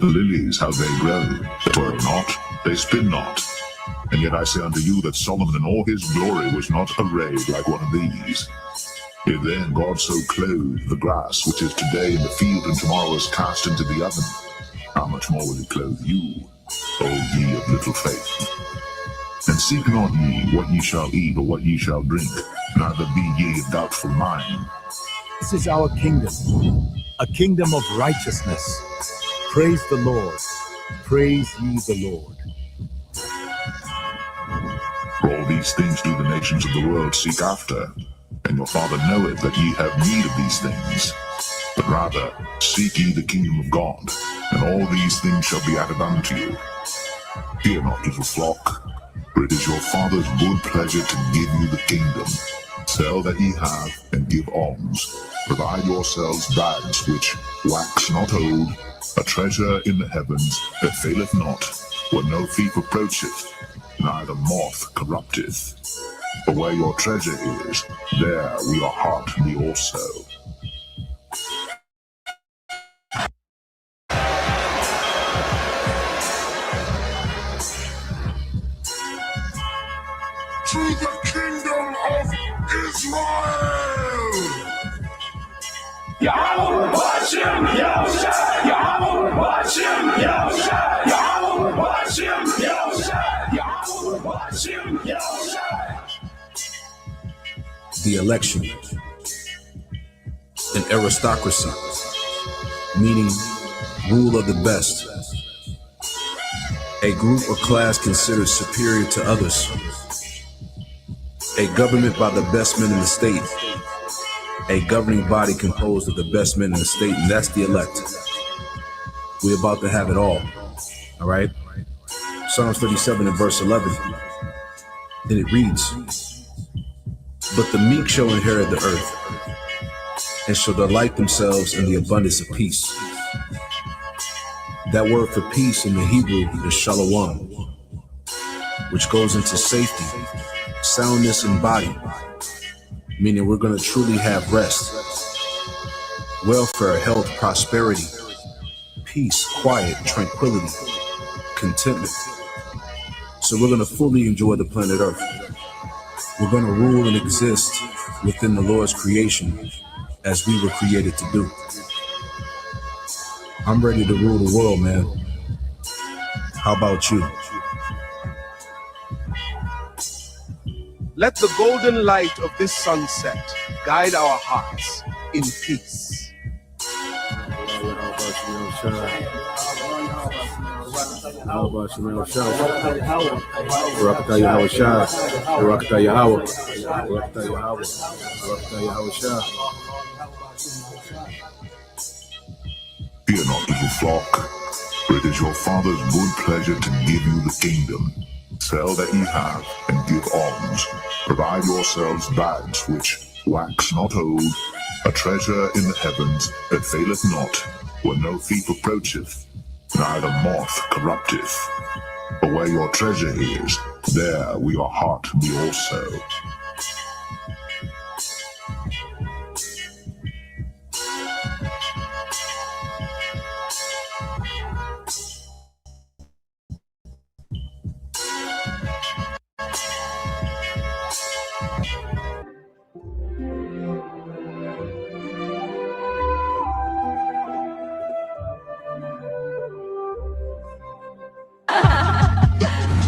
at the lilies, how they grow. They work not, they spin not. And yet I say unto you that Solomon in all his glory was not arrayed like one of these. If then God so clothed the grass, which is today in the field and tomorrow is cast into the oven, how much more will he clothe you, O ye of little faith? And seek not ye what ye shall eat or what ye shall drink, neither be ye of doubtful mind. This is our kingdom, a kingdom of righteousness. Praise the Lord. Praise ye the Lord. For all these things do the nations of the world seek after, and your Father knoweth that ye have need of these things. But rather seek ye the kingdom of God, and all these things shall be added unto you. Fear not, little flock, for it is your Father's good pleasure to give you the kingdom. Sell that ye have, and give alms. Provide yourselves bags which wax not old, a treasure in the heavens that faileth not, where no thief approacheth, neither moth corrupteth. For where your treasure is, there will your heart be also. To the kingdom of Israel! Yahweh Hashem, Yahushua, Yahweh Hashem, Yahushua, Yahweh Hashem, Yahushua, Yahweh Hashem, Yahushua. The election, an aristocracy, meaning rule of the best, a group or class considered superior to others, a government by the best men in the state, a governing body composed of the best men in the state, and that's the elect. We're about to have it all right? Psalms 37 and verse 11, and it reads, but the meek shall inherit the earth, and shall delight themselves in the abundance of peace. That word for peace in the Hebrew is shalom, which goes into safety, soundness in body, meaning we're going to truly have rest, welfare, health, prosperity, peace, quiet, tranquility, contentment. So we're going to fully enjoy the planet Earth. We're going to rule and exist within the Lord's creation as we were created to do. I'm ready to rule the world, man. How about you? Let the golden light of this sunset guide our hearts in peace. How about Shemel Shah? Barakatah Yahweh Shah. Barakatah Yahweh. Barakatah Yahweh. Barakatah Yahweh Shah. Fear not, little flock, for it is your Father's good pleasure to give you the kingdom. Sell that ye have, and give alms. Provide yourselves bags which wax not old, a treasure in the heavens that faileth not, where no thief approacheth, neither moth corrupteth. For where your treasure is, there will your heart be also.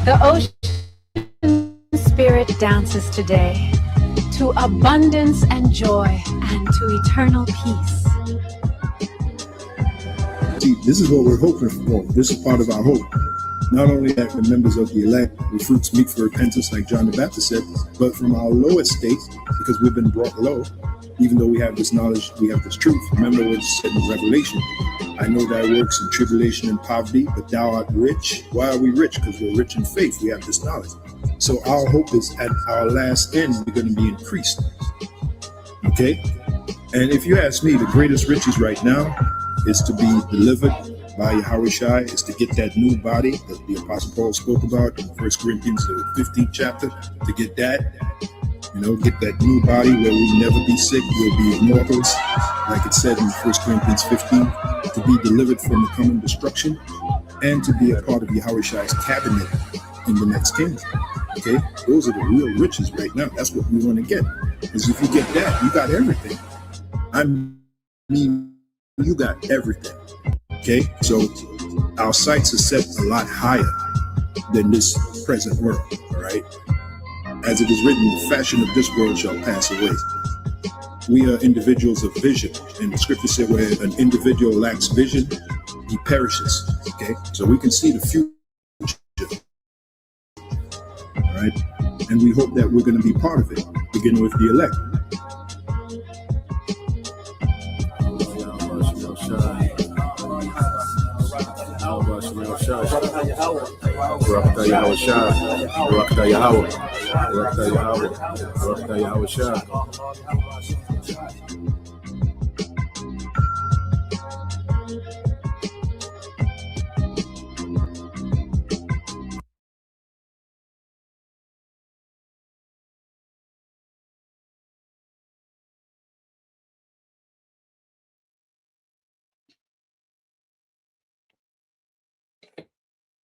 The ocean spirit dances today to abundance and joy and to eternal peace. See, this is what we're hoping for. This is part of our hope. Not only that the members of the elect with fruits meet for repentance, like John the Baptist said, but from our low estate, because we've been brought low, even though we have this knowledge, we have this truth. Remember what it said in Revelation. I know thy works in tribulation and poverty, but thou art rich. Why are we rich? Because we're rich in faith. We have this knowledge. So our hope is at our last end, we're going to be increased. Okay? And if you ask me, the greatest riches right now is to be delivered by Yahweh Shai, is to get that new body that the Apostle Paul spoke about in 1 Corinthians, the 15th chapter, to get that. Get that new body where we'll never be sick, we'll be immortals, like it said in 1 Corinthians 15. to be delivered from the coming destruction, and to be a part of Yahweh's cabinet in the next kingdom. Okay, those are the real riches right now. That's what we want to get. Because if you get that, you got everything. I mean, you got everything. Okay, so our sights are set a lot higher than this present world. All right, as it is written, the fashion of this world shall pass away. We are individuals of vision, and the scripture said, where an individual lacks vision, he perishes. Okay, so we can see the future. All right, and we hope that we're going to be part of it, beginning with the elect.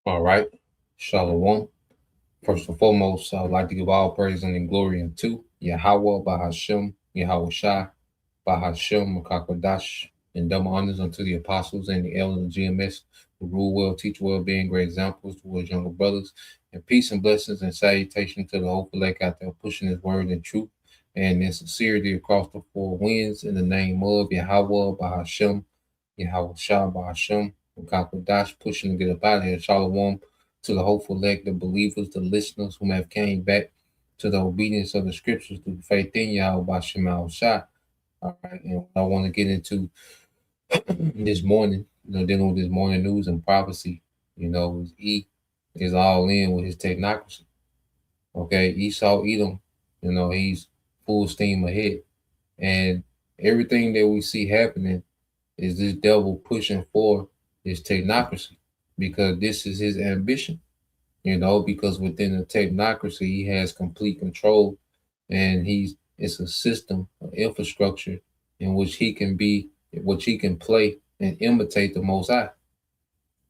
All right. Shalom. First and foremost, I would like to give all praise and glory unto Yahweh, Bahashem, Yahweh Shai, Bahashem, Makakodash, and double honors unto the apostles and the elders of GMS who rule well, teach well, being great examples towards younger brothers, and peace and blessings and salutation to the hopeful elect out there pushing his word in truth and in sincerity across the four winds in the name of Yahweh, Bahashem, Yahweh Shai, Bahashem, Makakodash, pushing to get up out of here. Shalom to the hopeful elect, the believers, the listeners who have came back to the obedience of the scriptures through faith in Yahweh by Shema Shah. All right, and I want to get into this morning, dealing with this morning news and prophecy, E is all in with his technocracy. Okay, Esau Edom, he's full steam ahead. And everything that we see happening is this devil pushing for his technocracy because this is his ambition, because within the technocracy, he has complete control and it's a system, an infrastructure in which he can play and imitate the Most High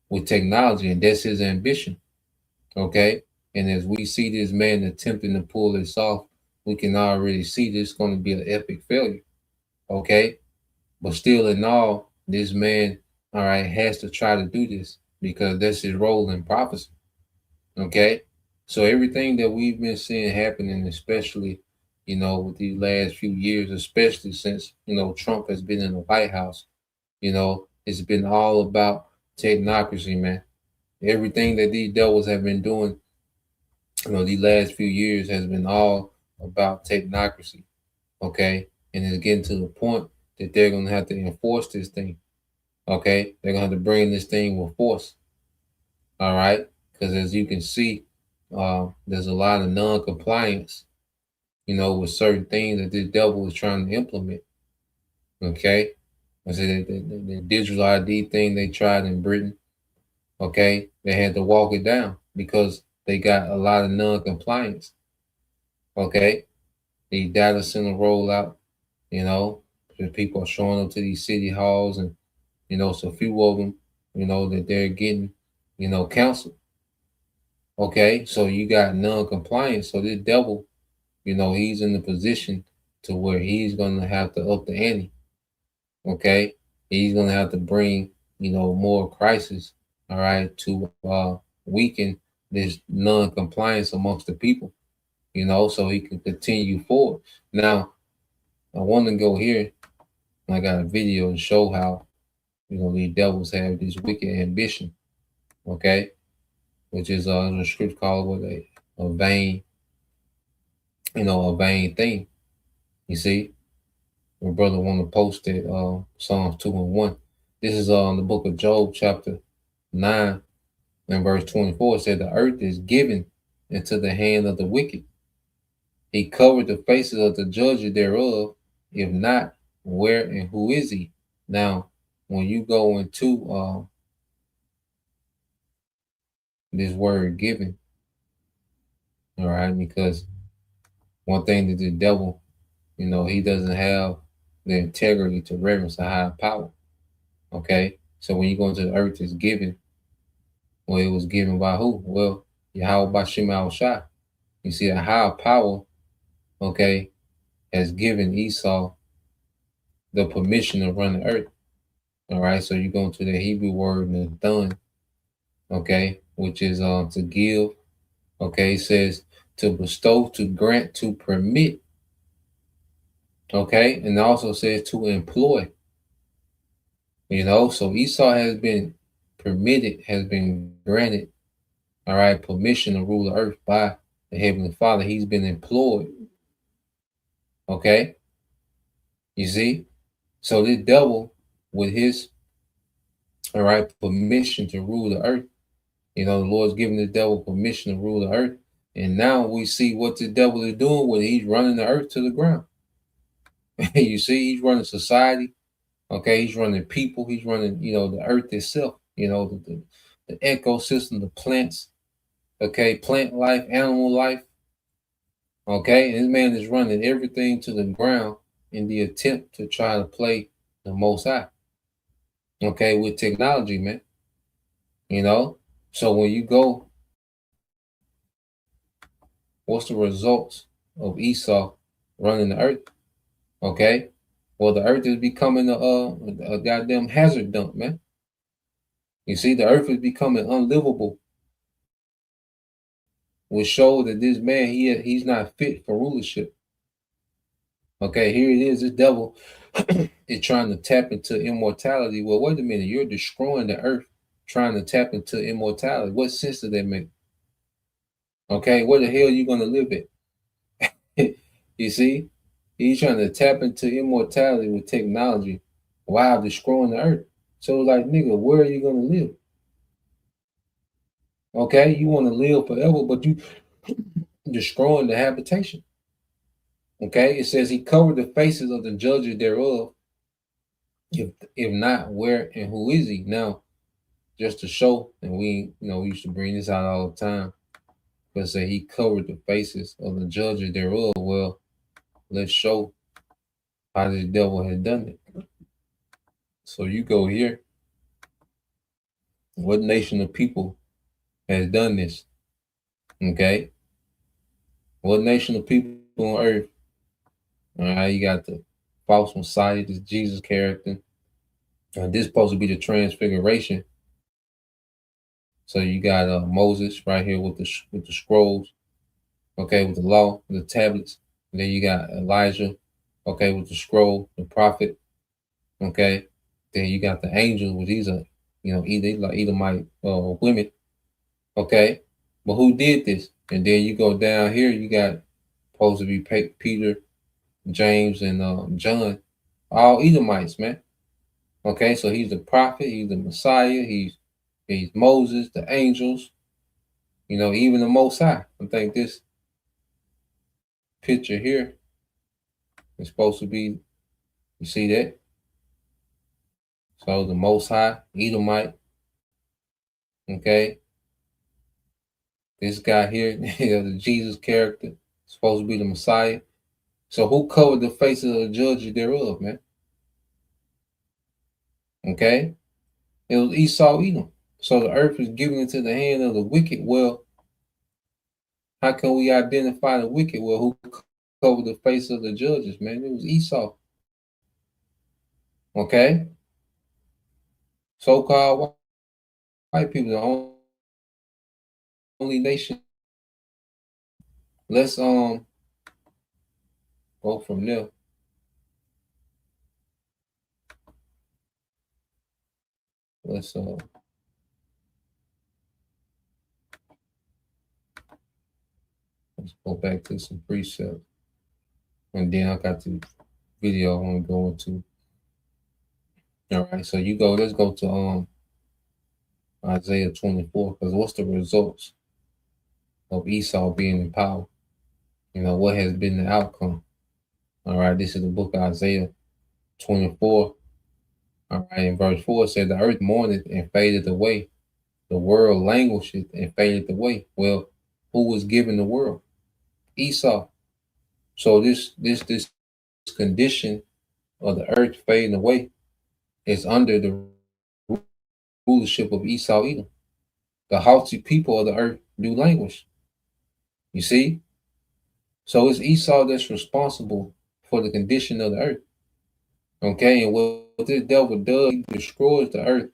with technology, and that's his ambition. Okay, and as we see this man attempting to pull this off, we can already see this is going to be an epic failure. Okay, but still, in all, this man, all right, has to try to do this because that's his role in prophecy. Okay, so everything that we've been seeing happening, especially with these last few years, especially since, Trump has been in the White House, it's been all about technocracy, man. Everything that these devils have been doing, these last few years has been all about technocracy, okay? And it's getting to the point that they're going to have to enforce this thing, okay? They're going to have to bring this thing with force, all right? Because as you can see, there's a lot of non-compliance, with certain things that this devil is trying to implement. Okay, I said the digital ID thing they tried in Britain. Okay, they had to walk it down because they got a lot of non-compliance. Okay, the data center rollout, the people are showing up to these city halls, and so a few of them, that they're getting, counseled. Okay, so you got non-compliance. So this devil, he's in the position to where he's going to have to up the ante. Okay, he's going to have to bring, more crisis, all right, to weaken this non-compliance amongst the people, so he can continue forward. Now, I want to go here. I got a video to show how, these devils have this wicked ambition, okay, which is a script called a vain, a vain thing. You see, my brother want to post it, Psalms 2:1. This is the book of Job, chapter 9 and verse 24. It said, the earth is given into the hand of the wicked. He covered the faces of the judges thereof. If not, where and who is he? Now, when you go into this word given, all right, because one thing that the devil, he doesn't have the integrity to reverence a higher power. Okay, So when you go into the earth, it's given. Well, it was given by who? Well, Yahweh Bashim Al Shah. You see, a higher power, okay, has given Esau the permission to run the earth. All right, so you go into the Hebrew word Nathan, okay, which is to give. Okay, it says to bestow, to grant, to permit. Okay, and it also says to employ. So Esau has been permitted, has been granted, all right, permission to rule the earth by the Heavenly Father. He's been employed. Okay, you see? So this devil, with his, all right, permission to rule the earth, the Lord's giving the devil permission to rule the earth. And now we see what the devil is doing when he's running the earth to the ground. You see, he's running society. Okay, he's running people. He's running, the earth itself. The ecosystem, the plants. Okay, plant life, animal life. Okay, and this man is running everything to the ground in the attempt to try to play the Most High. Okay, with technology, man. So when you go, what's the results of Esau running the earth? Okay, well, the earth is becoming a goddamn hazard dump, man. You see, the earth is becoming unlivable, which shows that this man, he's not fit for rulership. Okay, here it is. This devil is trying to tap into immortality. Well, wait a minute. You're destroying the earth, trying to tap into immortality. What sense does that make? Okay, where the hell are you going to live at? You see, he's trying to tap into immortality with technology while destroying the earth. So, like, nigga, where are you going to live? Okay, you want to live forever, but you destroying the habitation. Okay, it says he covered the faces of the judges thereof. If not, where and who is he? Now, just to show, and we used to bring this out all the time, but say he covered the faces of the judges thereof. Well, let's show how the devil had done it. So you go here. What nation of people has done this? Okay, what nation of people on earth? All right, you got the false Messiah, this Jesus character. This is supposed to be the transfiguration. So you got Moses right here with the scrolls, okay, with the law, the tablets. And then you got Elijah, okay, with the scroll, the prophet, okay. Then you got the angels, with these are, Edomite women, okay. But who did this? And then you go down here, you got supposed to be Peter, James, and John, all Edomites, man. Okay, so he's the prophet, he's the Messiah, he's Moses, the angels, even the Most High. I think this picture here is supposed to be, you see that? So the Most High, Edomite, okay? This guy here, the Jesus character, supposed to be the Messiah. So who covered the faces of the judges thereof, man? Okay? It was Esau, Edom. So the earth is given into the hand of the wicked. Well, how can we identify the wicked? Well, who covered the face of the judges, man? It was Esau. Okay? So-called white people, the only nation. Let's go from there. Let's go back to some precepts. And then I got the video I want to go into. All right, so let's go to Isaiah 24, because what's the results of Esau being in power? What has been the outcome? All right, this is the book of Isaiah 24. All right, in verse 4 it said, the earth mourneth and fadeth away. The world languisheth and fadeth away. Well, who was given the world? Esau. So this condition of the earth fading away is under the rulership of Esau Edom. The haughty people of the earth do languish. You see? So it's Esau that's responsible for the condition of the earth. Okay, and what this devil does, he destroys the earth,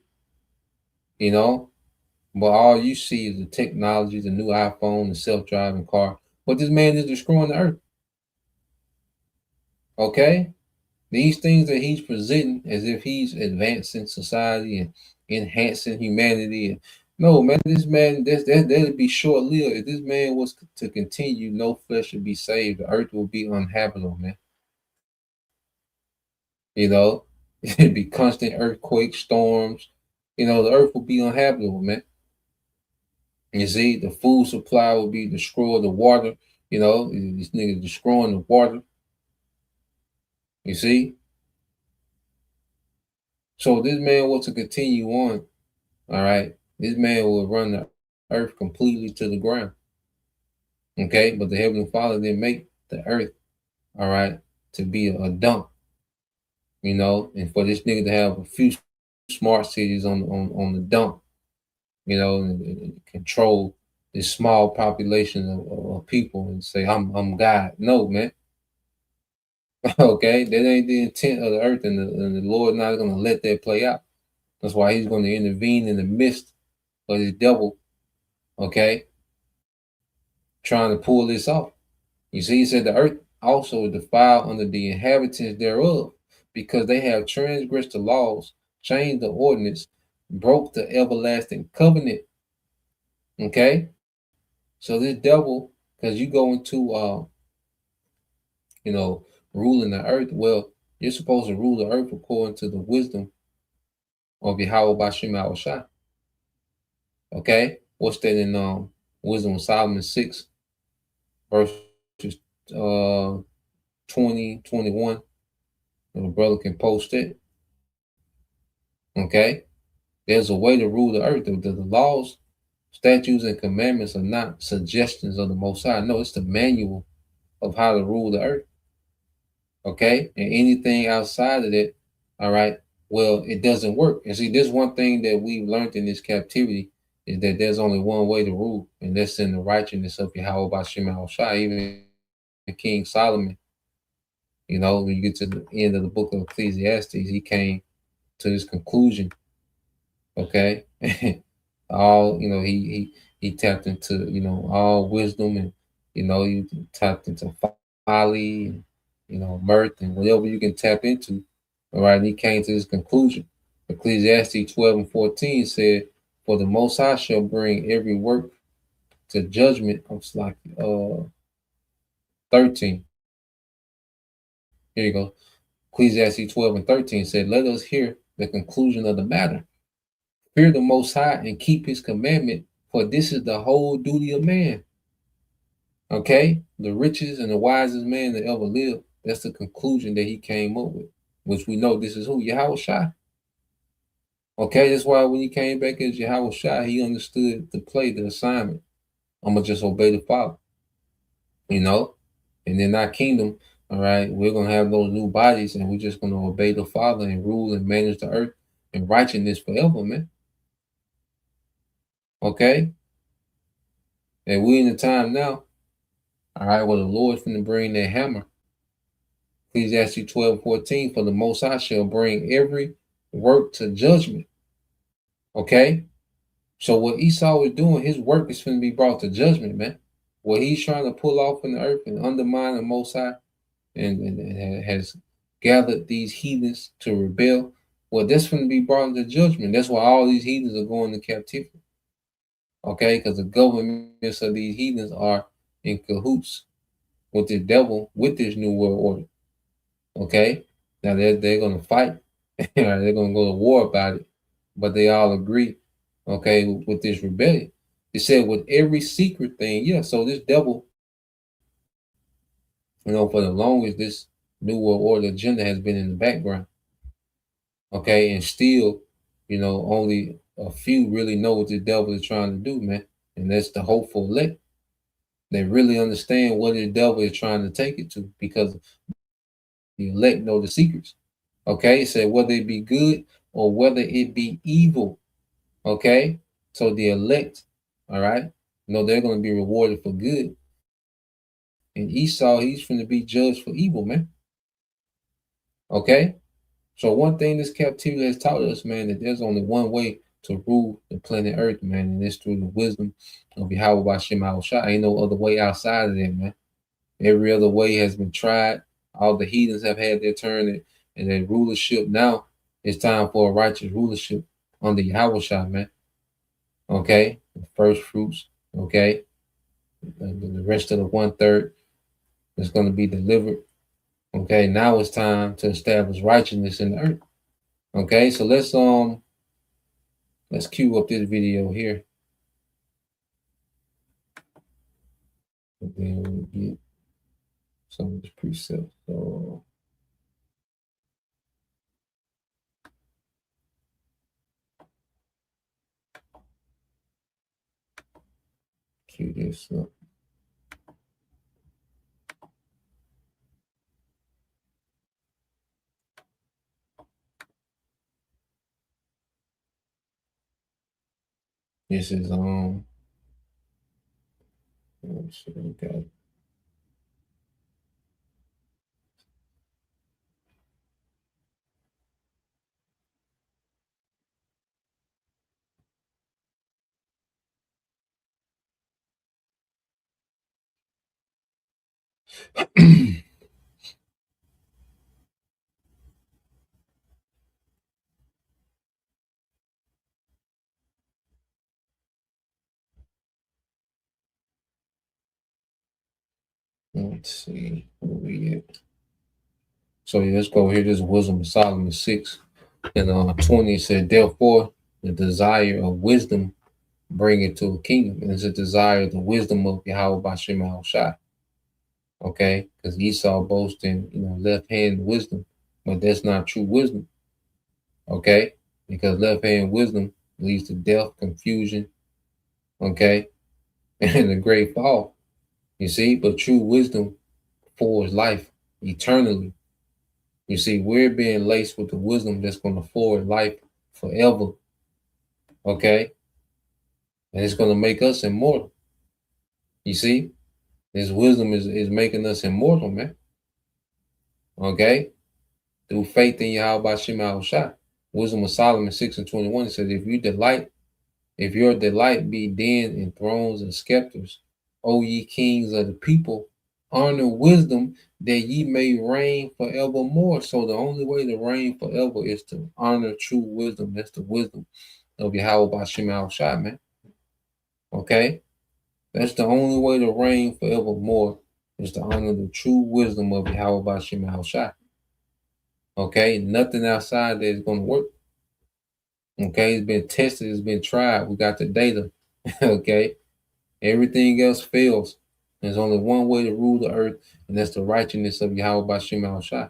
you know. But all you see is the technology, the new iPhone, the self-driving car. But this man is destroying the earth. Okay? These things that he's presenting as if he's advancing society and enhancing humanity. No, man, this man, that'd be short-lived. If this man was to continue, no flesh should be saved. The earth will be uninhabitable, man. You know, it'd be constant earthquakes, storms. You know, the earth will be uninhabitable, man. You see, the food supply will be destroyed, the water, you know, these niggas destroying the water. You see? So this man wants to continue on, all right? This man will run the earth completely to the ground. Okay, but the Heavenly Father didn't make the earth, all right, to be a dump, you know, and for this nigga to have a few smart cities on the dump, you know, and control this small population of people and say, I'm God. No, man. Okay, that ain't the intent of the earth, and the Lord not gonna let that play out. That's why he's going to intervene in the midst of this devil, okay, trying to pull this off. You see, he said the earth also defiled under the inhabitants thereof, because they have transgressed the laws, changed the ordinance, broke the everlasting covenant. Okay, so this devil, because you go into you know, ruling the earth. Well, you're supposed to rule the earth according to the wisdom of Yahweh Bashim Shah. Okay, what's that in Wisdom of Solomon 6 verses 20, 21? And the brother can post it. Okay, there's a way to rule the earth. The laws, statutes, and commandments are not suggestions of the Most High. No, it's the manual of how to rule the earth. Okay, and anything outside of that, all right, well, it doesn't work. And see, there's one thing that we've learned in this captivity is that there's only one way to rule, and that's in the righteousness of Yahweh Bashim Shah. Even King Solomon, you know, when you get to the end of the book of Ecclesiastes, he came to this conclusion. Okay, all, you know, he tapped into, you know, all wisdom, and, you know, he tapped into folly, and, you know, mirth, and whatever you can tap into. All right, and he came to this conclusion. Ecclesiastes 12 and 14 said, "For the Most High shall bring every work to judgment." Of like 13. Here you go. Ecclesiastes 12 and 13 said, "Let us hear the conclusion of the matter. Fear the Most High and keep His commandment, for this is the whole duty of man." Okay, the richest and the wisest man that ever lived. That's the conclusion that he came up with, which we know this is who? Yahweh Shai. Okay, that's why when he came back as Yahweh Shai, he understood the play, the assignment. I'm gonna just obey the Father, you know, and in our kingdom, all right, we're gonna have those new bodies, and we're just gonna obey the Father and rule and manage the earth in righteousness forever, man. Okay, and we in the time now, all right, where the Lord's finna bring that hammer. Ecclesiastes 12:14, "For the Most High shall bring every work to judgment." Okay, so what Esau is doing, his work is going to be brought to judgment, man. What he's trying to pull off in the earth and undermine the Most High, and has gathered these heathens to rebel, well, that's going to be brought into judgment. That's why all these heathens are going to captivity. Okay, because the governments of these heathens are in cahoots with the devil, with this new world order. Okay, now they're going to fight. They're going to go to war about it, but they all agree, okay, with this rebellion. It said with every secret thing, yeah. So this devil, you know, for the longest, this new world order agenda has been in the background. Okay, and still, you know, only a few really know what the devil is trying to do, man. And that's the hopeful elect. They really understand what the devil is trying to take it to, because the elect know the secrets. Okay, it said whether it be good or whether it be evil. Okay, so the elect, all right, they're going to be rewarded for good. And Esau, he's going to be judged for evil, man. Okay, so one thing this captivity has taught us, man, that there's only one way to rule the planet Earth, man, and it's through the wisdom of Yahweh Bashem Shah. Ain't no other way outside of that, man. Every other way has been tried. All the heathens have had their turn and their rulership. Now it's time for a righteous rulership under Yahweh Shah, man. Okay, the first fruits. Okay, the rest of the 1/3 is going to be delivered. Okay, now it's time to establish righteousness in the earth. Okay, so let's cue up this video here. And then we'll get some of this precepts. So cue this up. This is let's see, we got let's see where we at. So yeah, let's go here. This is Wisdom of Solomon 6 and 20 said, therefore, the desire of wisdom bring it to a kingdom. And it's a desire of the wisdom of Yahweh Bashem Shai. Okay, because Esau boasts in left hand wisdom, but that's not true wisdom. Okay, because left hand wisdom leads to death, confusion, okay, and a great fall. You see, but true wisdom forwards life eternally. You see, we're being laced with the wisdom that's going to forward life forever. Okay, and it's going to make us immortal. You see, this wisdom is making us immortal, man. Okay, through faith in Yahweh Bashem Shai. Wisdom of Solomon 6 and 21 says, if your delight be den in thrones and scepters, O ye kings of the people, honor wisdom that ye may reign forevermore. So the only way to reign forever is to honor true wisdom. That's the wisdom of Yahweh Bashem Shai, man. Okay? That's the only way to reign forevermore is to honor the true wisdom of Yahweh Bashem Shai. Okay? Nothing outside there is going to work. Okay? It's been tested. It's been tried. We got the data. Okay? Everything else fails. There's only one way to rule the earth, and that's the righteousness of Yahweh Bashem Shai.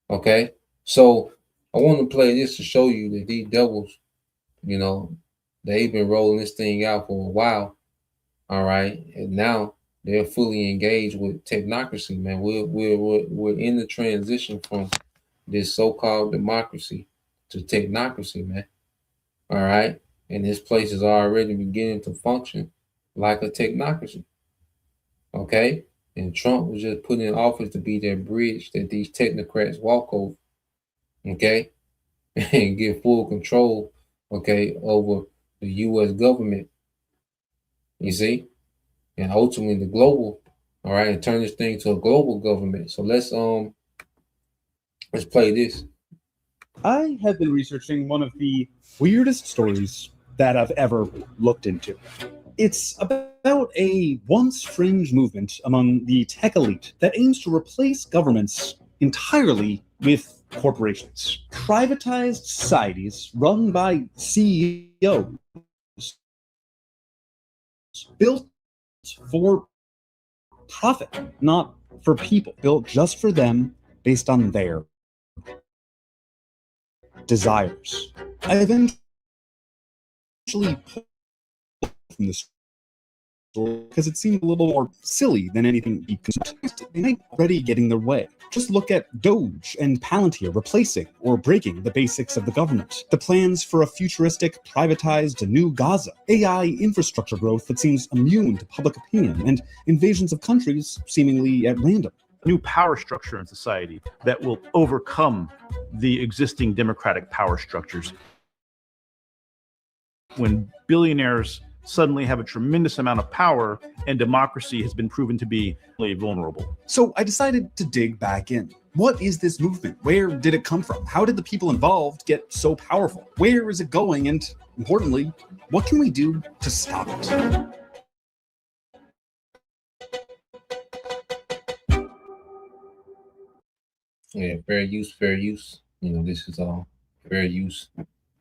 Okay? So I want to play this to show you that these devils, they've been rolling this thing out for a while. All right. And now they're fully engaged with technocracy, man. We're in the transition from this so-called democracy to technocracy, man. All right. And this place is already beginning to function like a technocracy. Okay. And Trump was just put in office to be that bridge that these technocrats walk over. Okay. And get full control, okay, over the US government. You see? And ultimately the global, all right, and turn this thing to a global government. So let's play this. I have been researching one of the weirdest stories that I've ever looked into. It's about a once fringe movement among the tech elite that aims to replace governments entirely with corporations. Privatized societies run by CEOs built for profit, not for people, built just for them based on their desires. I eventually pulled from this because it seemed a little more silly than anything he consumed. They might already getting their way. Just look at Doge and Palantir replacing or breaking the basics of the government. The plans for a futuristic, privatized new Gaza. AI infrastructure growth that seems immune to public opinion, and invasions of countries seemingly at random. New power structure in society that will overcome the existing democratic power structures. When billionaires suddenly have a tremendous amount of power and democracy has been proven to be really vulnerable. So I decided to dig back in. What is this movement? Where did it come from? How did the people involved get so powerful? Where is it going? And importantly, what can we do to stop it? Yeah, fair use, fair use. This is all fair use,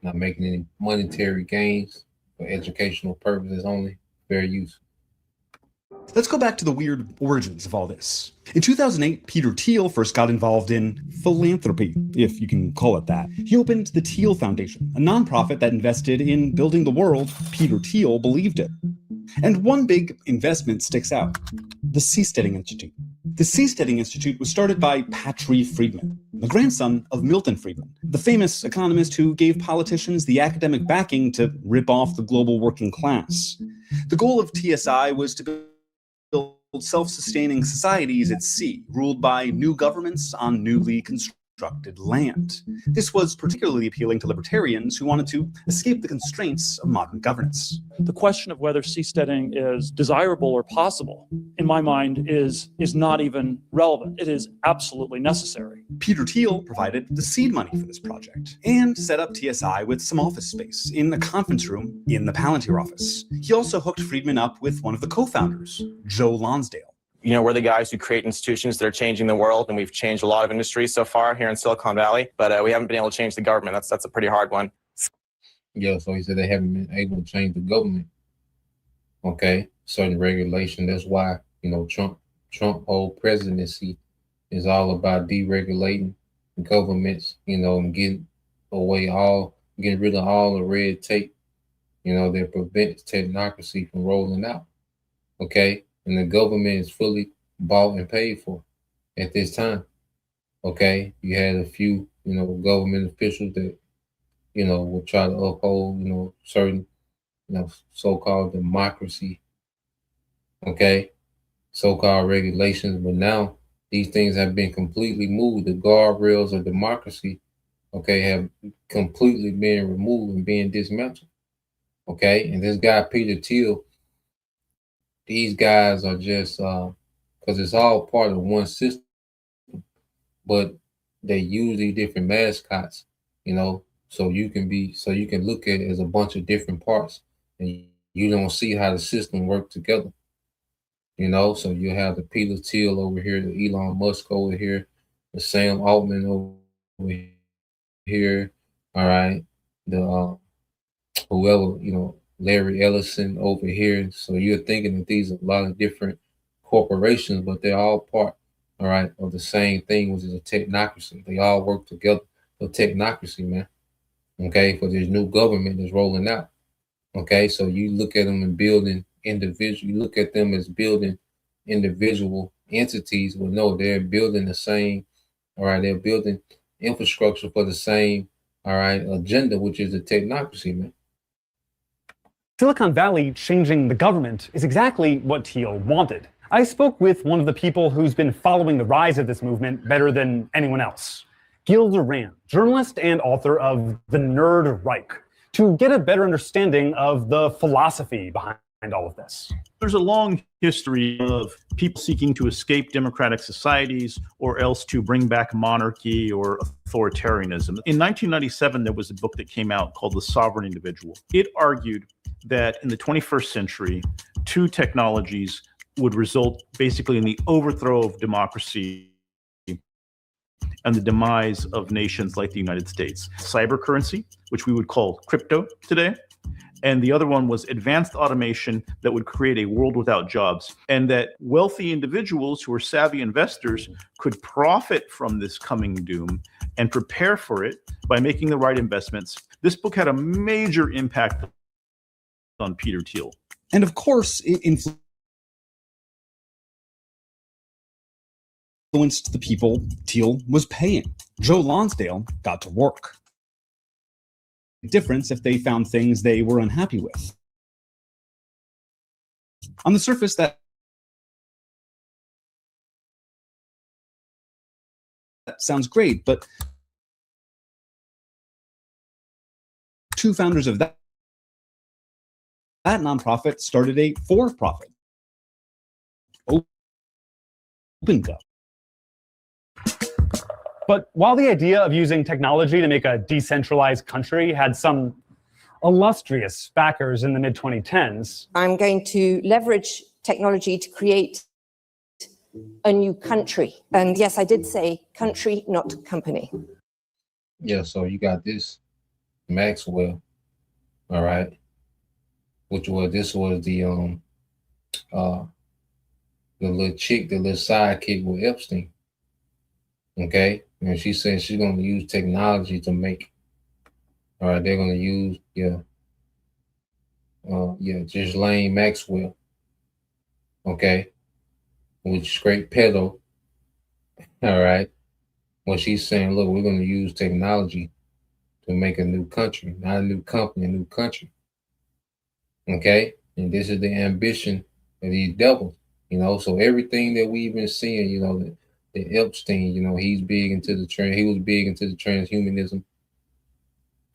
not making any monetary gains for educational purposes only. Fair use. Let's go back to the weird origins of all this. In 2008, Peter Thiel first got involved in philanthropy, if you can call it that. He opened the Thiel Foundation, a nonprofit that invested in building the world Peter Thiel believed in. And one big investment sticks out: the Seasteading Institute. The Seasteading Institute was started by Patry Friedman, the grandson of Milton Friedman, the famous economist who gave politicians the academic backing to rip off the global working class. The goal of TSI was to build self-sustaining societies at sea, ruled by new governments on newly constructed land. This was particularly appealing to libertarians who wanted to escape the constraints of modern governance. The question of whether seasteading is desirable or possible, in my mind, is not even relevant. It is absolutely necessary. Peter Thiel provided the seed money for this project and set up TSI with some office space in a conference room in the Palantir office. He also hooked Friedman up with one of the co-founders, Joe Lonsdale. We're the guys who create institutions that are changing the world, and we've changed a lot of industries so far here in Silicon Valley, but we haven't been able to change the government. That's a pretty hard one. Yeah, so he said they haven't been able to change the government. Okay, certain regulation. That's why, Trump whole presidency is all about deregulating governments, and getting rid of all the red tape, that prevents technocracy from rolling out. Okay. And the government is fully bought and paid for at this time. Okay, you had a few, government officials that, will try to uphold, certain, so-called democracy. Okay, so-called regulations, but now these things have been completely moved. The guardrails of democracy, have completely been removed and being dismantled. Okay, and this guy Peter Thiel. These guys are just because it's all part of one system, but they use these different mascots, so you can look at it as a bunch of different parts, and you don't see how the system works together. So you have the Peter Thiel over here, the Elon Musk over here, the Sam Altman over here, all right, the whoever, Larry Ellison over here. So you're thinking that these are a lot of different corporations, but they're all part, all right, of the same thing, which is a technocracy. They all work together for technocracy, man. Okay, for this new government that's rolling out. Okay, so you look at them and building individual. You look at them as building individual entities. Well, no, they're building the same. All right, they're building infrastructure for the same, all right, agenda, which is the technocracy, man. Silicon Valley changing the government is exactly what Thiel wanted. I spoke with one of the people who's been following the rise of this movement better than anyone else, Gil Duran, journalist and author of The Nerd Reich, to get a better understanding of the philosophy behind all of this. There's a long history of people seeking to escape democratic societies or else to bring back monarchy or authoritarianism. In 1997, there was a book that came out called The Sovereign Individual. It argued that in the 21st century, two technologies would result basically in the overthrow of democracy and the demise of nations like the United States. Cyber currency, which we would call crypto today, and the other one was advanced automation that would create a world without jobs, and that wealthy individuals who are savvy investors could profit from this coming doom and prepare for it by making the right investments. This book had a major impact on Peter Thiel. And of course, it influenced influenced the people Teal was paying. Joe Lonsdale got to work. Difference if they found things they were unhappy with. On the surface, that sounds great, but two founders of that nonprofit started a for-profit, OpenGov. But while the idea of using technology to make a decentralized country had some illustrious backers in the mid-2010s, I'm going to leverage technology to create a new country. And yes, I did say country, not company. Yeah, so you got this Maxwell, all right, which was this was the little chick, the little sidekick with Epstein. Okay, and she said she's gonna use technology to make. All right, they're gonna use Ghislaine Maxwell. Okay, which straight pedo. All right, well she's saying, look, we're gonna use technology to make a new country, not a new company, a new country. Okay, and this is the ambition of these devils. You know, so everything that we've been seeing, you know, the Epstein, you know, he was big into the transhumanism.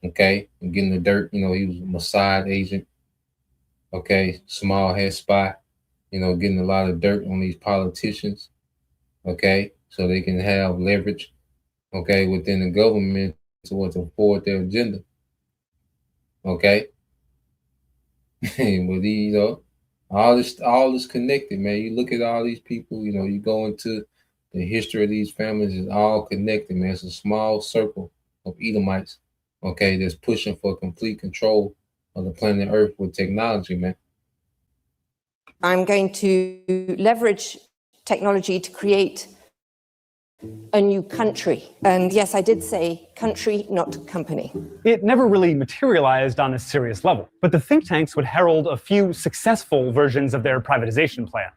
Okay, and getting the dirt, you know, he was a Mossad agent. Okay, small head spy, you know, getting a lot of dirt on these politicians. Okay, so they can have leverage, okay, within the government to forward their agenda. Okay, but these, you know, all this connected, man. You look at all these people, you know, you go into the history of these families, is all connected, man. It's a small circle of Edomites, okay, that's pushing for complete control of the planet Earth with technology, man. I'm going to leverage technology to create a new country. And yes, I did say country, not company. it never really materialized on a serious level. But the think tanks would herald a few successful versions of their privatization plan.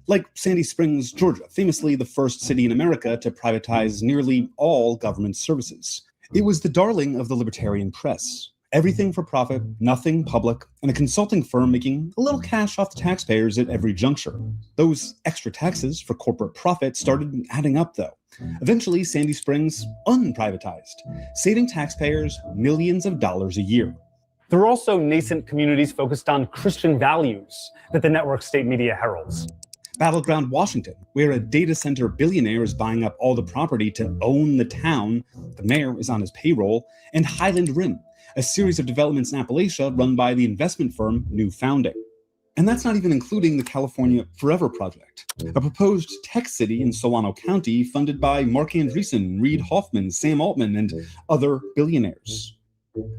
Like Sandy Springs, Georgia, famously the first city in America to privatize nearly all government services. It was the darling of the libertarian press. Everything for profit, nothing public, and a consulting firm making a little cash off the taxpayers at every juncture. Those extra taxes for corporate profit started adding up, though. Eventually, Sandy Springs unprivatized, saving taxpayers millions of dollars a year. There are also nascent communities focused on Christian values that the network state media heralds. Battleground Washington, where a data center billionaire is buying up all the property to own the town, the mayor is on his payroll, and Highland Rim, a series of developments in Appalachia run by the investment firm New Founding. And that's not even including the California Forever Project, a proposed tech city in Solano County funded by Mark Andreessen, Reid Hoffman, Sam Altman, and other billionaires.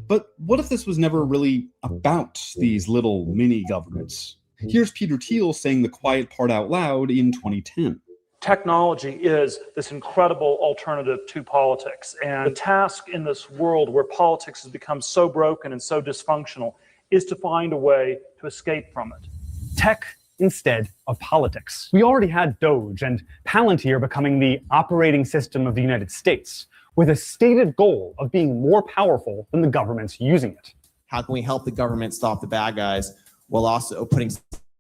But what if this was never really about these little mini governments? Here's Peter Thiel saying the quiet part out loud in 2010. Technology is this incredible alternative to politics. And the task in this world where politics has become so broken and so dysfunctional is to find a way to escape from it. Tech instead of politics. We already had Doge and Palantir becoming the operating system of the United States, with a stated goal of being more powerful than the governments using it. How can we help the government stop the bad guys while also putting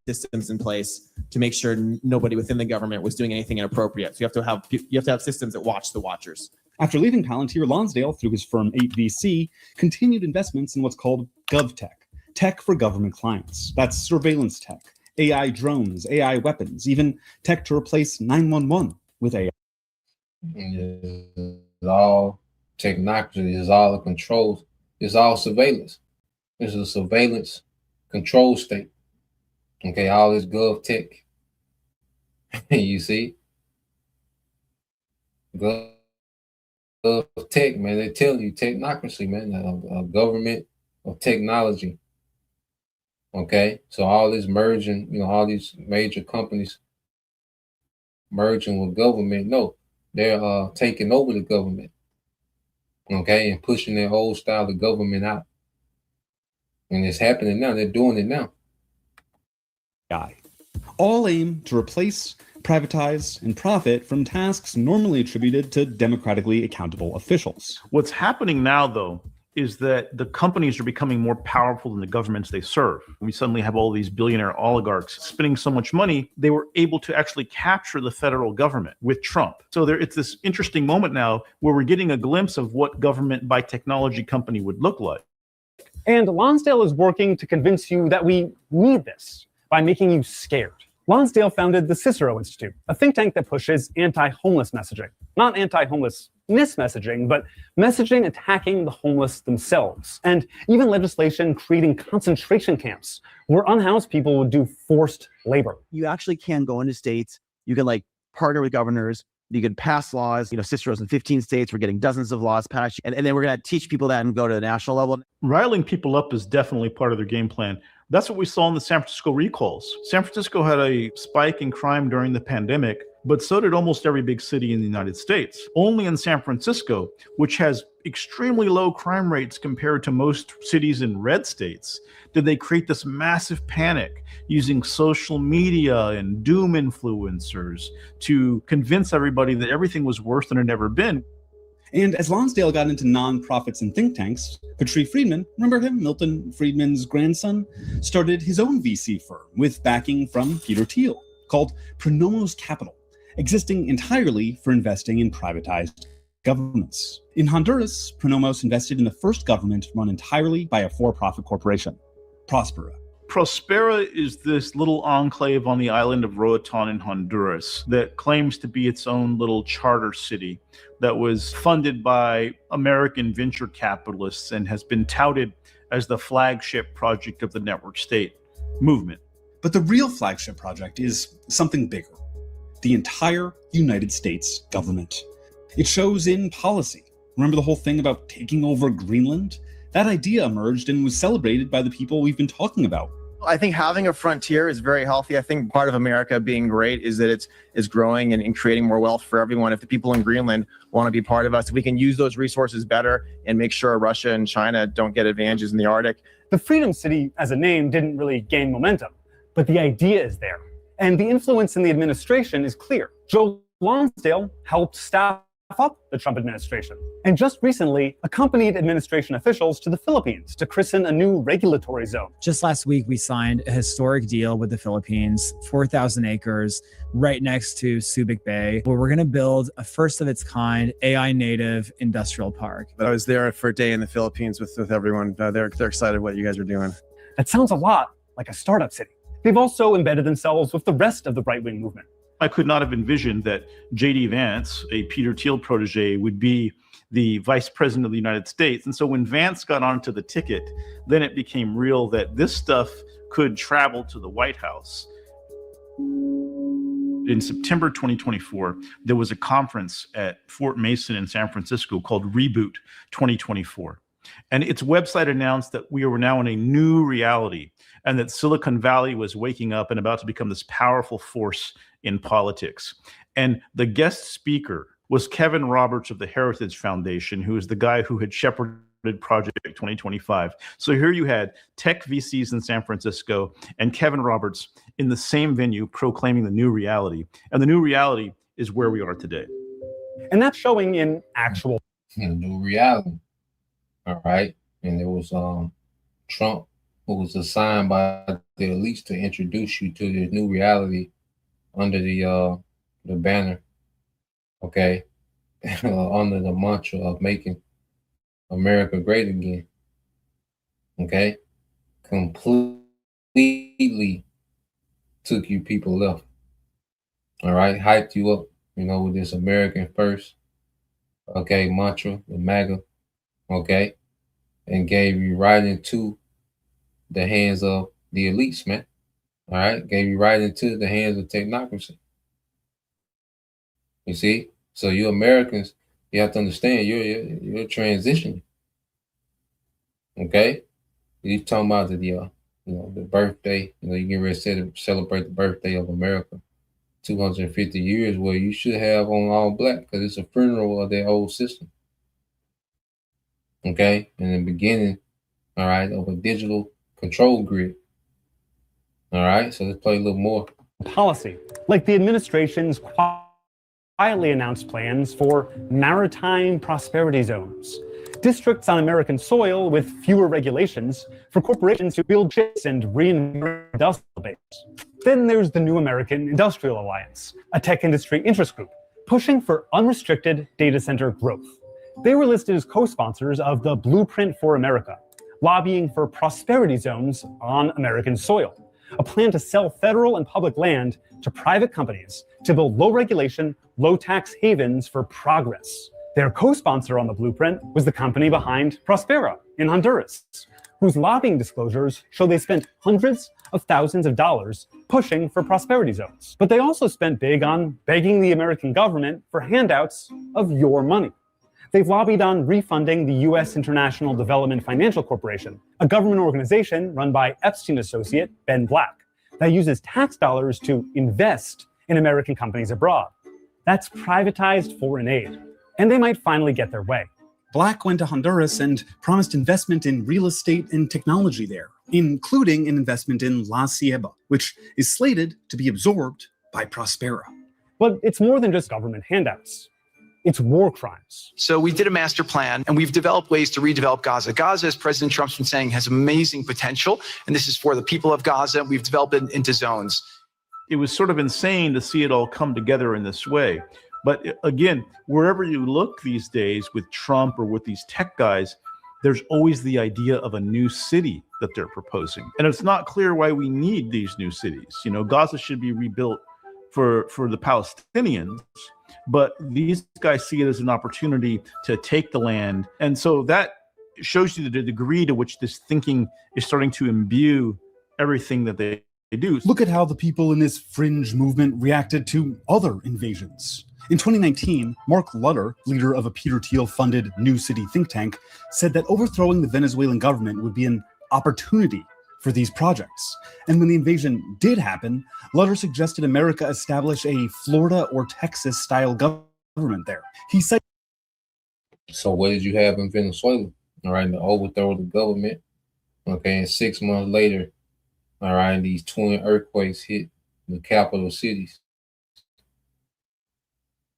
systems in place to make sure nobody within the government was doing anything inappropriate? So you have to have systems that watch the watchers. After leaving Palantir, Lonsdale, through his firm 8VC, continued investments in what's called GovTech, tech for government clients. That's surveillance tech, AI drones, AI weapons, even tech to replace 911 with AI. It's all technocracy, it's all the controls, it's all surveillance. It's a surveillance control state. Okay, all this gov tech. You see? Gov tech, man, they tell you technocracy, man, a government of technology. Okay, so all this merging, you know, all these major companies merging with government, no, they're taking over the government, okay, and pushing their old style of government out. And it's happening now. They're doing it now. All aim to replace privatize, and profit from tasks normally attributed to democratically accountable officials. What's happening now, though, is that the companies are becoming more powerful than the governments they serve. We suddenly have all these billionaire oligarchs spending so much money, they were able to actually capture the federal government with Trump. So it's this interesting moment now where we're getting a glimpse of what government by technology company would look like. And Lonsdale is working to convince you that we need this by making you scared. Lonsdale founded the Cicero Institute, a think tank that pushes anti-homeless messaging. Not anti-homelessness messaging, but messaging attacking the homeless themselves. And even legislation creating concentration camps where unhoused people would do forced labor. You actually can go into states, you can partner with governors, you can pass laws. Cicero's in 15 states, we're getting dozens of laws passed, and then we're going to teach people that and go to the national level. Riling people up is definitely part of their game plan. That's what we saw in the San Francisco recalls. San Francisco had a spike in crime during the pandemic, but so did almost every big city in the United States. Only in San Francisco, which has extremely low crime rates compared to most cities in red states, did they create this massive panic using social media and doom influencers to convince everybody that everything was worse than it had ever been. And as Lonsdale got into nonprofits and think tanks, Patrice Friedman, remember him, Milton Friedman's grandson, started his own VC firm with backing from Peter Thiel called Pronomos Capital, existing entirely for investing in privatized governments. In Honduras, Pronomos invested in the first government run entirely by a for-profit corporation, Prospera. Prospera is this little enclave on the island of Roatan in Honduras that claims to be its own little charter city that was funded by American venture capitalists and has been touted as the flagship project of the network state movement. But the real flagship project is something bigger: the entire United States government. It shows in policy. Remember the whole thing about taking over Greenland? That idea emerged and was celebrated by the people we've been talking about. I think having a frontier is very healthy. I think part of America being great is that it's growing and creating more wealth for everyone. If the people in Greenland want to be part of us, we can use those resources better and make sure Russia and China don't get advantages in the Arctic. The Freedom City as a name didn't really gain momentum, but the idea is there. And the influence in the administration is clear. Joe Lonsdale helped staff up the Trump administration, and just recently accompanied administration officials to the Philippines to christen a new regulatory zone. Just last week, we signed a historic deal with the Philippines, 4,000 acres right next to Subic Bay, where we're going to build a first of its kind AI native industrial park. I was there for a day in the Philippines with everyone. They're excited what you guys are doing. That sounds a lot like a startup city. They've also embedded themselves with the rest of the right-wing movement. I could not have envisioned that J.D. Vance, a Peter Thiel protege, would be the vice president of the United States. And so when Vance got onto the ticket, then it became real that this stuff could travel to the White House. In September 2024, there was a conference at Fort Mason in San Francisco called Reboot 2024. And its website announced that we were now in a new reality and that Silicon Valley was waking up and about to become this powerful force in politics. And the guest speaker was Kevin Roberts of the Heritage Foundation, who is the guy who had shepherded Project 2025. So here you had tech VCs in San Francisco and Kevin Roberts in the same venue proclaiming the new reality. And the new reality is where we are today. And that's showing in actual new reality. All right. And there was Trump, who was assigned by the elites to introduce you to this new reality under the banner, okay, under the mantra of making America great again, okay, completely took you people left, all right, hyped you up, with this American first, okay, mantra, the MAGA, okay, and gave you right into the hands of the elites, man. All right, gave you right into the hands of technocracy. You see, so you Americans, you have to understand you're transitioning. Okay, you're talking about the birthday. You get ready to celebrate the birthday of America, 250 years. Well, you should have on all black because it's a funeral of their old system. Okay, in the beginning, all right, of a digital control grid. All right, so let's play a little more. policy, like the administration's quietly announced plans for maritime prosperity zones, districts on American soil with fewer regulations for corporations to build ships and reinvent industrial base. Then there's the New American Industrial Alliance, a tech industry interest group pushing for unrestricted data center growth. They were listed as co-sponsors of the Blueprint for America, lobbying for prosperity zones on American soil, a plan to sell federal and public land to private companies to build low-regulation, low-tax havens for progress. Their co-sponsor on the blueprint was the company behind Prospera in Honduras, whose lobbying disclosures show they spent hundreds of thousands of dollars pushing for prosperity zones. But they also spent big on begging the American government for handouts of your money. They've lobbied on refunding the U.S. International Development Financial Corporation, a government organization run by Epstein associate Ben Black that uses tax dollars to invest in American companies abroad. That's privatized foreign aid. And they might finally get their way. Black went to Honduras and promised investment in real estate and technology there, including an investment in La Ceiba, which is slated to be absorbed by Prospera. But it's more than just government handouts. It's war crimes. So we did a master plan, and we've developed ways to redevelop Gaza. Gaza, as President Trump's been saying, has amazing potential, and this is for the people of Gaza. We've developed it into zones. It was sort of insane to see it all come together in this way. But again, wherever you look these days with Trump or with these tech guys, there's always the idea of a new city that they're proposing. And it's not clear why we need these new cities. You know, Gaza should be rebuilt for the Palestinians, but these guys see it as an opportunity to take the land. And so that shows you the degree to which this thinking is starting to imbue everything that they do. Look at how the people in this fringe movement reacted to other invasions. In 2019, Mark Lutter, leader of a Peter Thiel-funded New City think tank, said that overthrowing the Venezuelan government would be an opportunity for these projects. And when the invasion did happen, Lutter suggested America establish a Florida or Texas-style government there. He said, So what did you have in Venezuela? All right, to overthrow the government. Okay, and 6 months later, all right, these twin earthquakes hit the capital cities.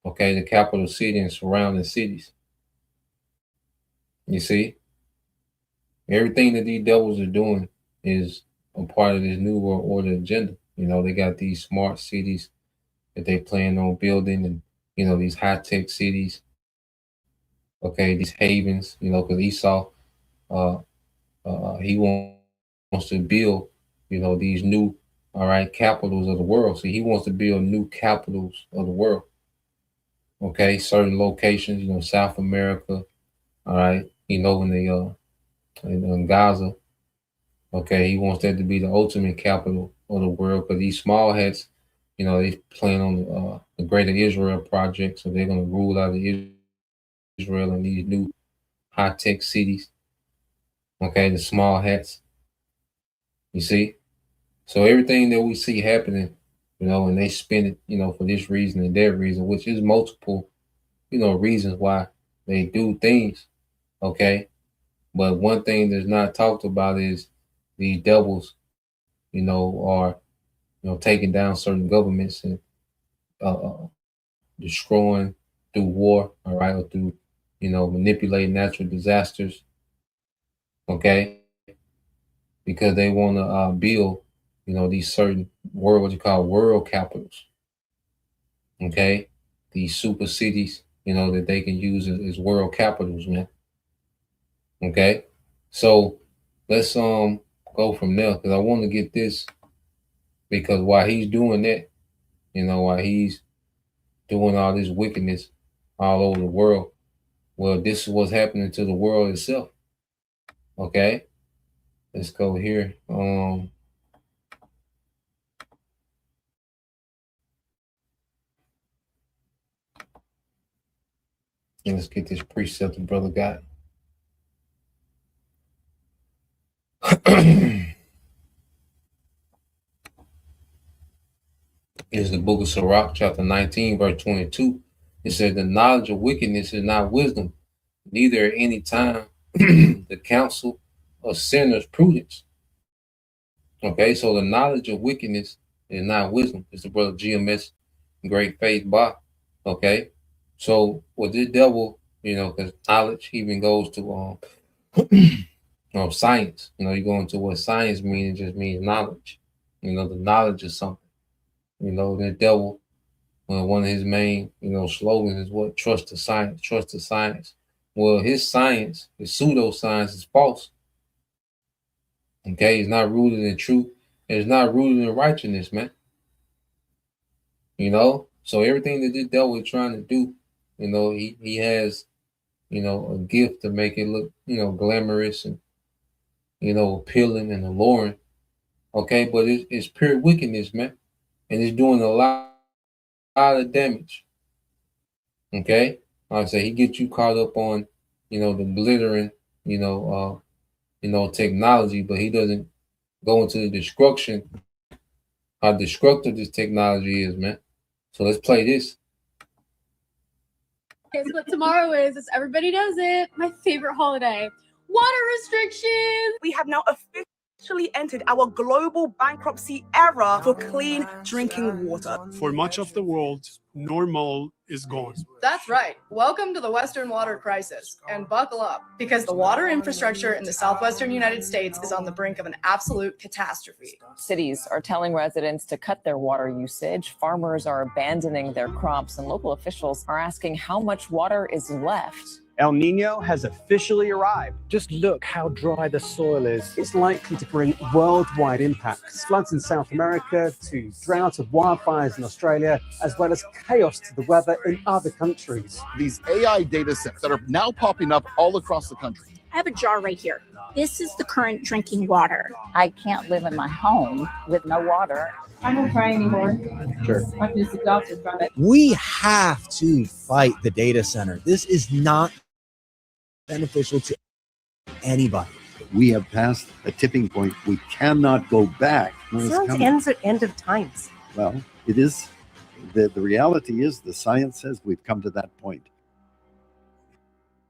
Okay, the capital city and surrounding cities. You see? Everything that these devils are doing is a part of this New World Order agenda. You know, they got these smart cities that they plan on building and, you know, these high-tech cities. Okay, these havens, you know, because Esau, he wants to build, you know, these new, all right, capitals of the world. So he wants to build new capitals of the world. Okay, certain locations, you know, South America, all right, you know, when they in Gaza. Okay, he wants that to be the ultimate capital of the world. But these small hats, you know, they plan on the Greater Israel project, so they're going to rule out of Israel in these new high-tech cities. Okay, the small hats. You see, so everything that we see happening, you know, and they spend it, you know, for this reason and that reason, which is multiple, you know, reasons why they do things. Okay, but one thing that's not talked about is these devils, you know, are, you know, taking down certain governments and destroying through war, all right, or through, you know, manipulating natural disasters. Okay, because they want to build, you know, these certain world, what you call world capitals. Okay, these super cities, you know, that they can use as world capitals, man. Okay, so let's go from there, because I want to get this, because while he's doing that, you know, while he's doing all this wickedness all over the world, well, this is what's happening to the world itself. Okay, let's go here. And let's get this precept the brother got. Is the book of Sirach, chapter 19, verse 22. It said, the knowledge of wickedness is not wisdom, neither at any time the counsel of sinners prudence. Okay, so the knowledge of wickedness It's not wisdom. It's the brother GMS, Great Faith Ba. Okay? So with this devil, because knowledge even goes to science. You go into what science means, it just means knowledge. The knowledge is something. The devil, one of his main, slogans is what? Trust the science, trust the science. Well, his science, his pseudoscience is false. Okay, it's not rooted in truth. And it's not rooted in righteousness, man. So everything that this devil is trying to do, he has, a gift to make it look, glamorous and, appealing and alluring. Okay, but it's pure wickedness, man. And it's doing a lot of damage. Okay? Like I say, he gets you caught up on, the glittering, technology, but he doesn't go into the destruction, how destructive this technology is, man. So let's play this. Guess what tomorrow is? Everybody knows it. My favorite holiday. Water restrictions. We have now officially entered our global bankruptcy era for clean drinking water. For much of the world, normal is gone. That's right. Welcome to the Western water crisis. And buckle up, because the water infrastructure in the southwestern United States is on the brink of an absolute catastrophe. Cities are telling residents to cut their water usage. Farmers are abandoning their crops, and local officials are asking how much water is left. El Nino has officially arrived. Just look how dry the soil is. It's likely to bring worldwide impacts. Floods in South America, to drought of wildfires in Australia, as well as chaos to the weather in other countries. These AI data sets that are now popping up all across the country. I have a jar right here. This is the current drinking water. I can't live in my home with no water. I don't cry anymore. Sure. I'm just exhausted from it. We have to fight the data center. This is not beneficial to anybody. We have passed a tipping point. We cannot go back. Science ends at end of times. Well, it is. The reality is the science says we've come to that point.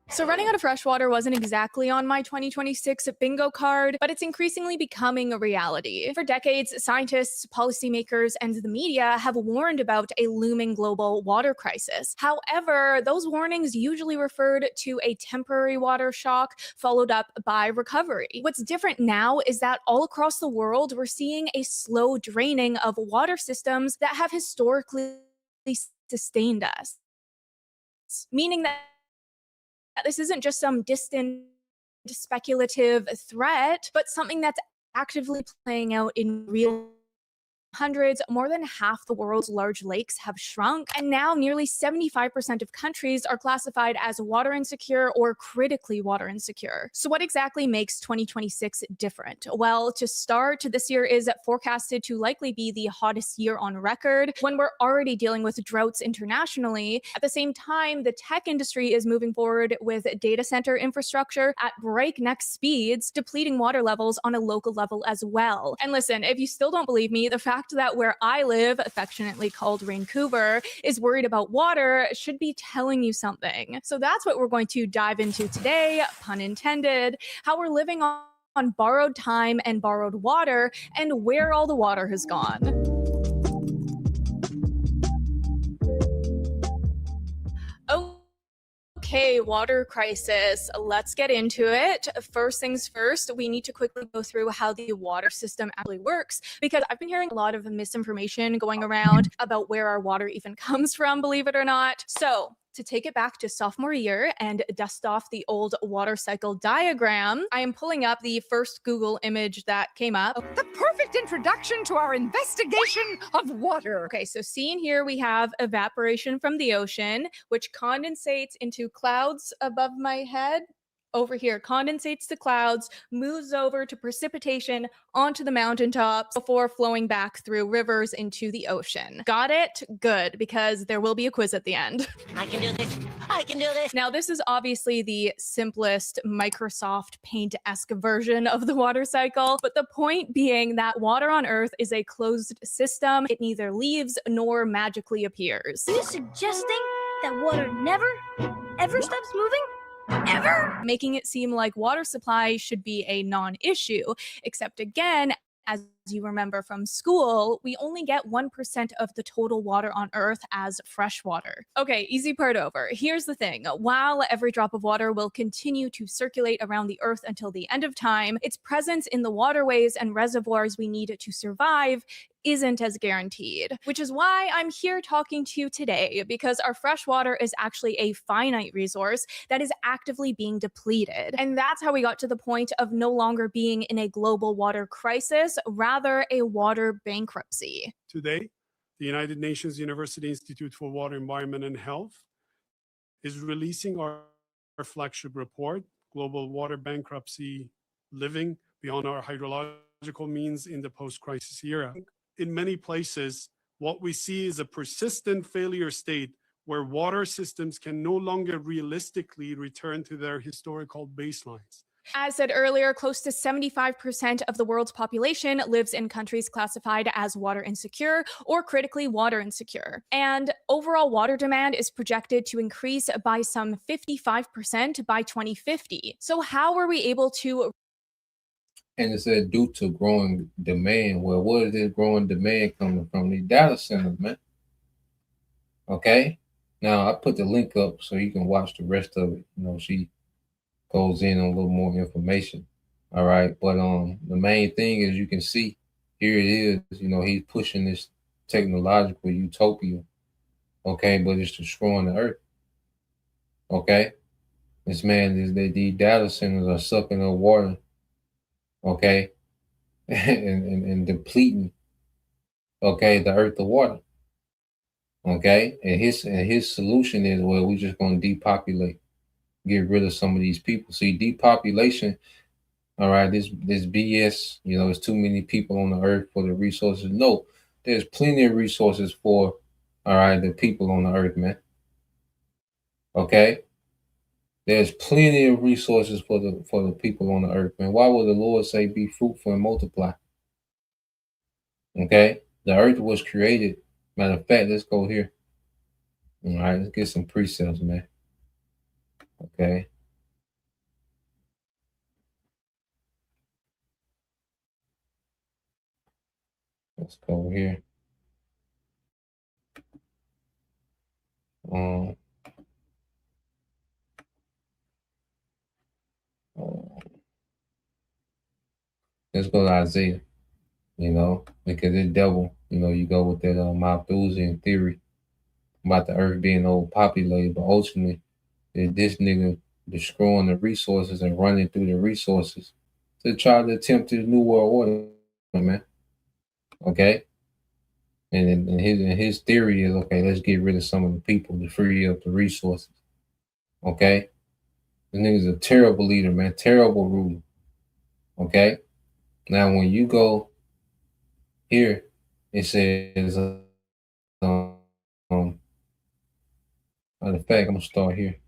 So running out of fresh water wasn't exactly on my 2026 bingo card, but it's increasingly becoming a reality. For decades, scientists, policymakers, and the media have warned about a looming global water crisis. However, those warnings usually referred to a temporary water shock followed up by recovery. What's different now is that all across the world, we're seeing a slow draining of water systems that have historically sustained us. Meaning that this isn't just some distant speculative threat, but something that's actively playing out in real hundreds. More than half the world's large lakes have shrunk, and now nearly 75% of countries are classified as water insecure or critically water insecure. So what exactly makes 2026 different? Well, to start, this year is forecasted to likely be the hottest year on record when we're already dealing with droughts internationally. At the same time, the tech industry is moving forward with data center infrastructure at breakneck speeds, depleting water levels on a local level as well. And listen, if you still don't believe me, the fact that where I live, affectionately called Vancouver, is worried about water should be telling you something. So that's what we're going to dive into today, pun intended, how we're living on borrowed time and borrowed water, and where all the water has gone. Okay, water crisis. Let's get into it. First things first, we need to quickly go through how the water system actually works, because I've been hearing a lot of misinformation going around about where our water even comes from, believe it or not. So to take it back to sophomore year and dust off the old water cycle diagram, I am pulling up the first Google image that came up. The perfect introduction to our investigation of water. Okay, so seeing here we have evaporation from the ocean, which condensates into clouds above my head. Over here, condensates to clouds, moves over to precipitation onto the mountaintops before flowing back through rivers into the ocean. Got it? Good, because there will be a quiz at the end. I can do this. I can do this. Now, this is obviously the simplest Microsoft Paint-esque version of the water cycle, but the point being that water on Earth is a closed system. It neither leaves nor magically appears. Are you suggesting that water never, ever stops moving? Ever? Making it seem like water supply should be a non-issue, except again, As you remember from school, we only get 1% of the total water on Earth as fresh water. Okay, easy part over. Here's the thing. While every drop of water will continue to circulate around the Earth until the end of time, its presence in the waterways and reservoirs we need to survive isn't as guaranteed, which is why I'm here talking to you today, because our fresh water is actually a finite resource that is actively being depleted. And that's how we got to the point of no longer being in a global water crisis, rather a water bankruptcy. Today, the United Nations University Institute for Water, Environment, and Health is releasing our flagship report, Global Water Bankruptcy: Living Beyond Our Hydrological Means in the Post-Crisis Era. In many places, what we see is a persistent failure state where water systems can no longer realistically return to their historical baselines. As said earlier, close to 75% of the world's population lives in countries classified as water insecure or critically water insecure. And overall water demand is projected to increase by some 55% by 2050. So how are we able to... And it said due to growing demand. Well, what is this growing demand coming from? These data centers, man. Okay? Now, I put the link up so you can watch the rest of it. You know, she goes in on a little more information. All right? But the main thing is you can see here it is, you know, he's pushing this technological utopia. Okay? But it's destroying the earth. Okay? This man, these data centers are sucking up water. Okay? and depleting, okay, the earth of water. Okay, and his solution is, well, we're just going to depopulate, get rid of some of these people. See, depopulation, all right, this BS, you know, it's too many people on the earth for the resources. No, there's plenty of resources for, all right, the people on the earth, man. Okay, there's plenty of resources for the people on the earth, man. Why would the Lord say, be fruitful and multiply? Okay, the earth was created. Matter of fact, let's go here. All right, let's get some precepts, man. Okay. Let's go here. Let's go to Isaiah, you know, because the devil, you know, you go with that Malthusian theory about the earth being overpopulated, but ultimately, this nigga destroying the resources and running through the resources to try to attempt this new world order, man. Okay? And his theory is, okay, let's get rid of some of the people to free up the resources. Okay? This nigga's a terrible leader, man. Terrible ruler. Okay? Now, when you go here, it says, matter of fact, I'm going to start here.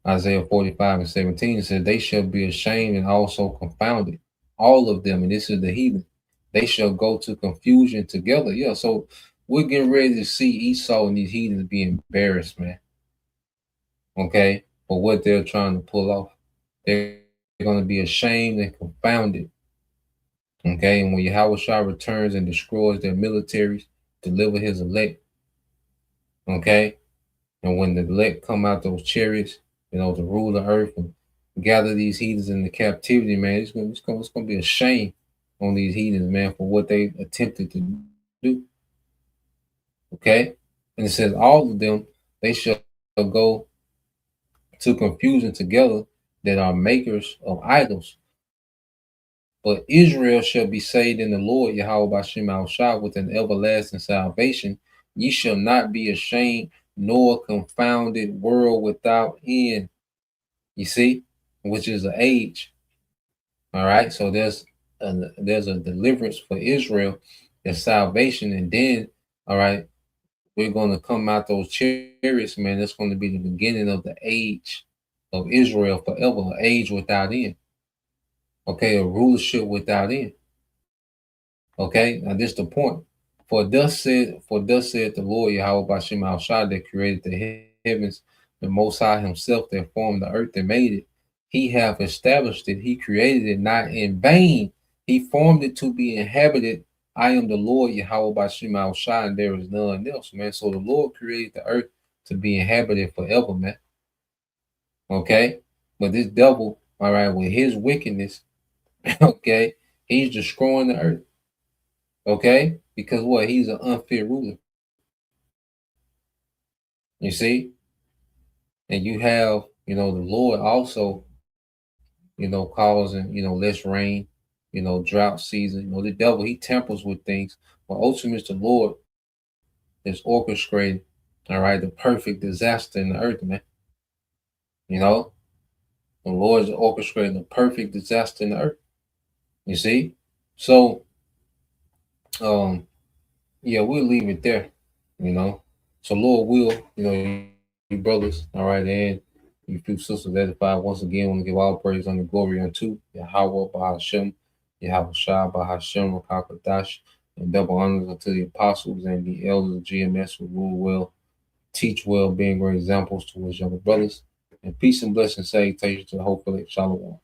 Isaiah 45:17 says, they shall be ashamed and also confounded, all of them, and this is the heathen. They shall go to confusion together. Yeah, so we're getting ready to see Esau and these heathens be embarrassed, man. Okay, for what they're trying to pull off. They're going to be ashamed and confounded. Okay, and when Yahushua returns and destroys their militaries, deliver his elect. Okay, and when the elect come out those chariots, you know, to rule the earth and gather these heathens into captivity, man, it's going to be a shame on these heathens, man, for what they attempted to do. Okay, and it says all of them, they shall go to confusion together that are makers of idols. But Israel shall be saved in the Lord, Yahweh Bashem al-Shah, with an everlasting salvation. Ye shall not be ashamed, nor confounded, world without end. You see, which is an age. All right, so there's a deliverance for Israel, there's salvation, and then, all right, we're going to come out those chariots, man. That's going to be the beginning of the age of Israel forever, an age without end. Okay, a rulership without end. Okay, now this is the point. For thus said the Lord Yahweh Bashem al-Shah that created the heavens, the Most High himself that formed the earth and made it. He hath established it. He created it not in vain. He formed it to be inhabited. I am the Lord Yahweh by Shema Shai, and there is none else, man. So the Lord created the earth to be inhabited forever, man. Okay? But this devil, all right, with his wickedness, okay, he's destroying the earth. Okay? Because what? He's an unfit ruler. You see? And you have, the Lord also, causing, less rain, drought season. The devil, he tampers with things. But ultimately, the Lord is orchestrating, all right, the perfect disaster in the earth, man. The Lord is orchestrating the perfect disaster in the earth. You see? So, yeah, we'll leave it there, So Lord will, you brothers, all right, and you few sisters edified. Once again, want to give all praise and the glory unto Yahweh Bahashem, Yahweh Shah Bahashem Rakakadash, and double honors unto the apostles and the elders of GMS who rule well, teach well, being great examples to his younger brothers. And peace and blessings, salutations to the whole Philip. Shalom.